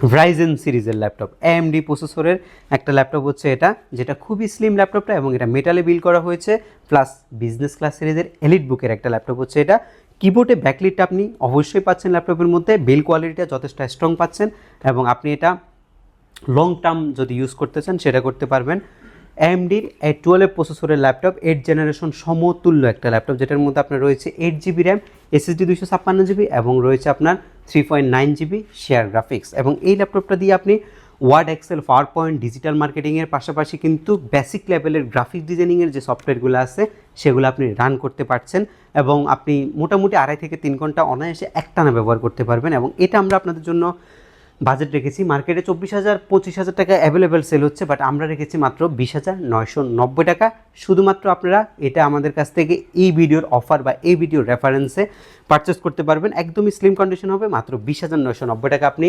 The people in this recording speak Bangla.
রাইজেন সিরিজের ল্যাপটপ, এএমডি প্রসেসরের একটা ল্যাপটপ হচ্ছে এটা, যেটা খুবই স্লিম ল্যাপটপটা এবং এটা মেটালে বিল্ড করা হয়েছে, প্লাস বিজনেস ক্লাস সিরিজের এলিট বুকের একটা ল্যাপটপ হচ্ছে এটা। কিবোর্ডে ব্যাকলিটটা আপনি অবশ্যই পাচ্ছেন ল্যাপটপের মধ্যে, বিল্ড কোয়ালিটিটা যথেষ্ট স্ট্রং পাচ্ছেন এবং আপনি এটা লং টার্ম যদি ইউজ করতে চান সেটা করতে পারবেন। এএমডির A12 প্রসেসরের ল্যাপটপ, 8 জেনারেশন সমতুল্য একটা ল্যাপটপ, যেটার মধ্যে আপনার রয়েছে 8 GB র্যাম, SSD 256 GB এবং রয়েছে আপনার 3.9 GB শেয়ার গ্রাফিক্স। এবং এই ল্যাপটপটা দিয়ে আপনি Word, Excel, PowerPoint, digital মার্কেটিংয়ের পাশাপাশি কিন্তু বেসিক লেভেলের গ্রাফিক ডিজাইনিংয়ের যে সফটওয়্যারগুলো আছে সেগুলো আপনি রান করতে পারছেন এবং আপনি মোটামুটি 2.5 থেকে 3 ঘন্টা অনায়াসে একটানা ব্যবহার করতে পারবেন। এবং এটা আমরা আপনাদের জন্য বাজেট রেখেছি, মার্কেটে 24,000-25,000 টাকা অ্যাভেলেবেল সেল হচ্ছে, বাট আমরা রেখেছি মাত্র 20,990 টাকা। শুধুমাত্র আপনারা এটা আমাদের কাছ থেকে এই ভিডিওর অফার বা এই ভিডিওর রেফারেন্সে পারচেস করতে পারবেন। একদমই স্লিম কন্ডিশন হবে, মাত্র 20,990 টাকা আপনি